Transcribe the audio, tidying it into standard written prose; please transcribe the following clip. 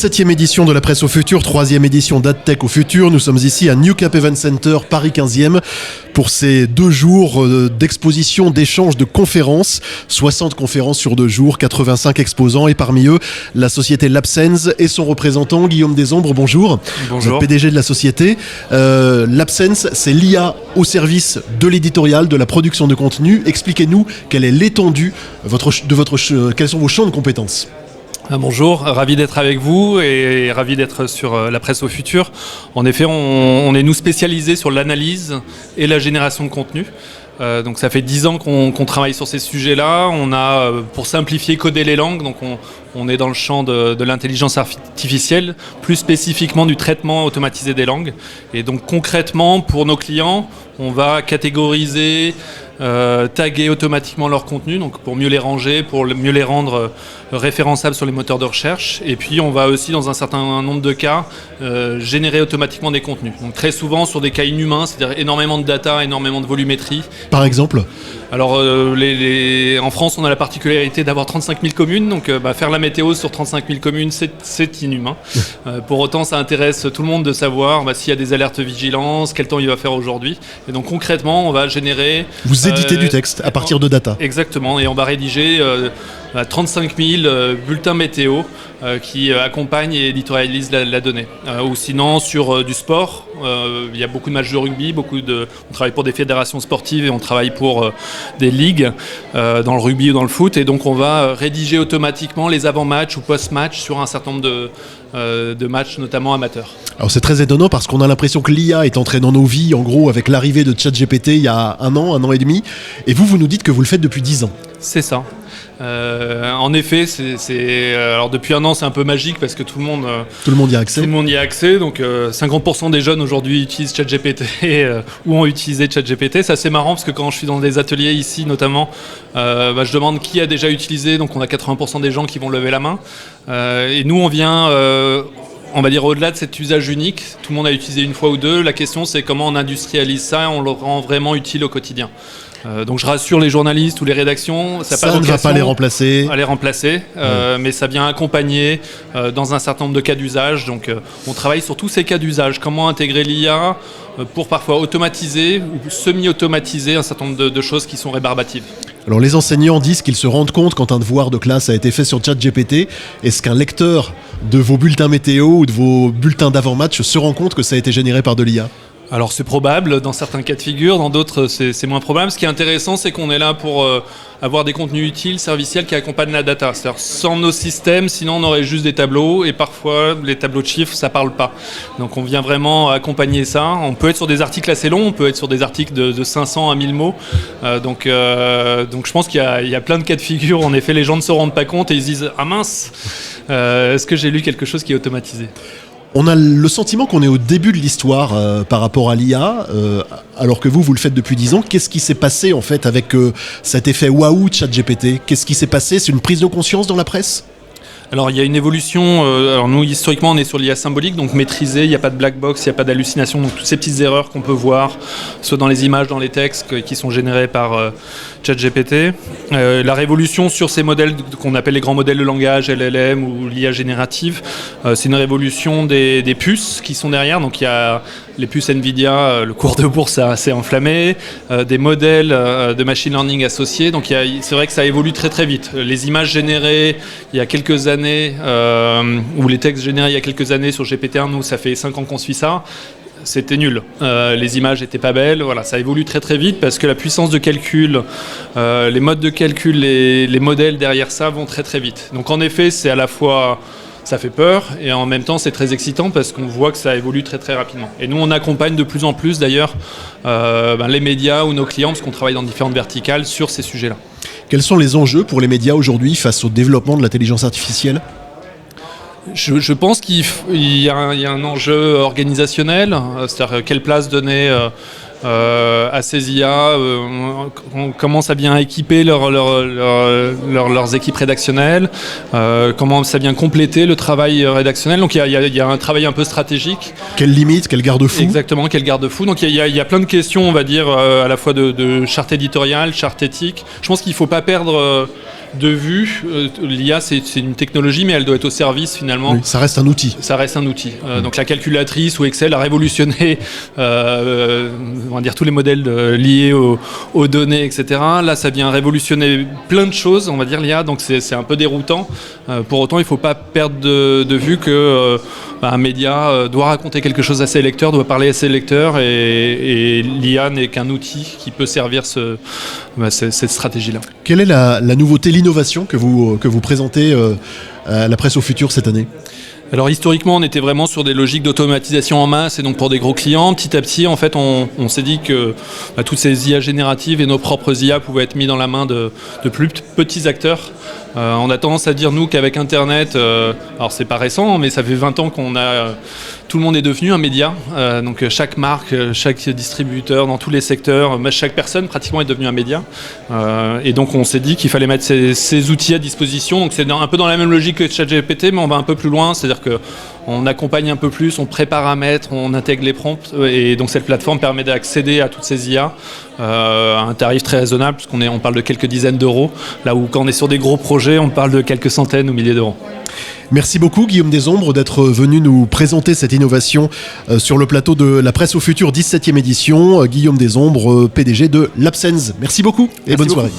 7e édition de la presse au futur, 3e édition d'AdTech au futur. Nous sommes ici à New Cap Event Center, Paris 15e, pour ces 2 jours d'exposition, d'échanges, de conférences. 60 conférences sur 2 jours, 85 exposants et parmi eux, la société Labsense et son représentant Guillaume Desombres. Bonjour. Bonjour. PDG de la société. Labsense, c'est l'IA au service de l'éditorial, de la production de contenu. Expliquez-nous quelle est l'étendue quels sont vos champs de compétences. Bonjour, ravi d'être avec vous et ravi d'être sur la presse au futur. En effet, on est nous spécialisés sur l'analyse et la génération de contenu. Donc ça fait 10 ans qu'on travaille sur ces sujets-là. On a, pour simplifier, codé les langues. Donc on est dans le champ de l'intelligence artificielle, plus spécifiquement du traitement automatisé des langues. Et donc concrètement, pour nos clients, on va catégoriser, taguer automatiquement leur contenu, donc pour mieux les ranger, pour mieux les rendre référençables sur les moteurs de recherche. Et puis on va aussi, dans un certain nombre de cas, générer automatiquement des contenus. Donc très souvent sur des cas inhumains, c'est-à-dire énormément de data, énormément de volumétrie. Par exemple ? Alors en France, on a la particularité d'avoir 35 000 communes, donc faire la météo sur 35 000 communes, c'est inhumain. Pour autant, ça intéresse tout le monde de savoir s'il y a des alertes vigilance, quel temps il va faire aujourd'hui. Et donc concrètement, on va générer... Vous éditez du texte à partir de data. Exactement, et on va rédiger 35 000 bulletins météo qui accompagnent et éditorialisent la donnée. Ou sinon, sur du sport, il y a beaucoup de matchs de rugby, on travaille pour des fédérations sportives et on travaille pour des ligues dans le rugby ou dans le foot. Et donc, on va rédiger automatiquement les avant-matchs ou post-matchs sur un certain nombre de matchs, notamment amateurs. Alors c'est très étonnant parce qu'on a l'impression que l'IA est entrée dans nos vies, en gros, avec l'arrivée de ChatGPT il y a un an et demi. Et vous nous dites que vous le faites depuis 10 ans. C'est ça. En effet, alors depuis un an, c'est un peu magique parce que tout le monde y a accès. Tout le monde y a accès. Donc 50% des jeunes aujourd'hui utilisent ChatGPT ou ont utilisé ChatGPT. C'est assez marrant parce que quand je suis dans des ateliers ici, notamment, je demande qui a déjà utilisé. Donc on a 80% des gens qui vont lever la main. Et nous, on vient... on va dire au-delà de cet usage unique, tout le monde a utilisé une fois ou deux. La question, c'est comment on industrialise ça et on le rend vraiment utile au quotidien. Donc je rassure les journalistes ou les rédactions, ça ne va pas les remplacer. Mais ça vient accompagner dans un certain nombre de cas d'usage. Donc on travaille sur tous ces cas d'usage. Comment intégrer l'IA pour parfois automatiser ou semi-automatiser un certain nombre de choses qui sont rébarbatives. Alors les enseignants disent qu'ils se rendent compte quand un devoir de classe a été fait sur ChatGPT. Est-ce qu'un lecteur de vos bulletins météo ou de vos bulletins d'avant-match se rend compte que ça a été généré par de l'IA ? Alors c'est probable dans certains cas de figure, dans d'autres c'est moins probable. Ce qui est intéressant, c'est qu'on est là pour avoir des contenus utiles, serviciels qui accompagnent la data. C'est-à-dire sans nos systèmes, sinon on aurait juste des tableaux et parfois les tableaux de chiffres, ça parle pas. Donc on vient vraiment accompagner ça. On peut être sur des articles assez longs, on peut être sur des articles de 500 à 1000 mots. Donc je pense qu'il y a plein de cas de figure. En effet, les gens ne se rendent pas compte et ils se disent « Ah mince, est-ce que j'ai lu quelque chose qui est automatisé ?» On a le sentiment qu'on est au début de l'histoire par rapport à l'IA, alors que vous le faites depuis 10 ans. Qu'est-ce qui s'est passé en fait avec cet effet waouh ChatGPT ? Qu'est-ce qui s'est passé ? C'est une prise de conscience dans la presse ? Alors il y a une évolution, alors nous historiquement on est sur l'IA symbolique, donc maîtrisé, il n'y a pas de black box, il n'y a pas d'hallucination, donc toutes ces petites erreurs qu'on peut voir, soit dans les images, dans les textes qui sont générés par ChatGPT. La révolution sur ces modèles qu'on appelle les grands modèles de langage, LLM ou l'IA générative, c'est une révolution des puces qui sont derrière, donc il y a les puces Nvidia, le cours de bourse s'est enflammé, des modèles de machine learning associés, donc c'est vrai que ça évolue très très vite. Les images générées il y a quelques années, ou les textes générés il y a quelques années sur GPT-1, nous ça fait 5 ans qu'on suit ça, c'était nul. Les images n'étaient pas belles, voilà, ça évolue très très vite parce que la puissance de calcul, les modes de calcul, les modèles derrière ça vont très très vite. Donc en effet, c'est à la fois... Ça fait peur et en même temps c'est très excitant parce qu'on voit que ça évolue très très rapidement. Et nous on accompagne de plus en plus d'ailleurs les médias ou nos clients parce qu'on travaille dans différentes verticales sur ces sujets-là. Quels sont les enjeux pour les médias aujourd'hui face au développement de l'intelligence artificielle ? Je pense qu'il y a un enjeu organisationnel, c'est-à-dire quelle place donner à ces IA, on commence à bien équiper leurs équipes rédactionnelles, comment ça vient compléter le travail rédactionnel. Donc il y a un travail un peu stratégique. Quelle limite, quel garde-fou ? Exactement, quel garde-fou. Donc il y a plein de questions, on va dire, à la fois de charte éditoriale, charte éthique. Je pense qu'il ne faut pas perdre de vue, l'IA c'est une technologie, mais elle doit être au service finalement. Oui, ça reste un outil. Ça reste un outil. Donc la calculatrice ou Excel a révolutionné on va dire tous les modèles liés aux données, etc. Là, ça vient révolutionner plein de choses, on va dire l'IA, donc c'est un peu déroutant. Pour autant, il ne faut pas perdre de vue que un média doit raconter quelque chose à ses lecteurs, doit parler à ses lecteurs, et l'IA n'est qu'un outil qui peut servir cette stratégie-là. Quelle est la nouveauté, l'innovation que vous présentez à la presse au futur cette année ? Alors historiquement, on était vraiment sur des logiques d'automatisation en masse et donc pour des gros clients. Petit à petit, en fait, on s'est dit que toutes ces IA génératives et nos propres IA pouvaient être mis dans la main de plus petits acteurs. On a tendance à dire, nous, qu'avec Internet, alors c'est pas récent, mais ça fait 20 ans tout le monde est devenu un média. Donc chaque marque, chaque distributeur, dans tous les secteurs, chaque personne pratiquement est devenue un média. Et donc on s'est dit qu'il fallait mettre ces outils à disposition. Donc c'est un peu dans la même logique que ChatGPT, mais on va un peu plus loin. C'est-à-dire qu'on accompagne un peu plus, on pré-paramètre, on intègre les prompts. Et donc cette plateforme permet d'accéder à toutes ces IA à un tarif très raisonnable, puisqu'on parle de quelques dizaines d'euros, là où quand on est sur des gros projets, on parle de quelques centaines ou milliers d'euros. Merci beaucoup Guillaume Desombres d'être venu nous présenter cette innovation sur le plateau de la presse au futur 17e édition. Guillaume Desombres, PDG de Labsense. Merci beaucoup et bonne soirée.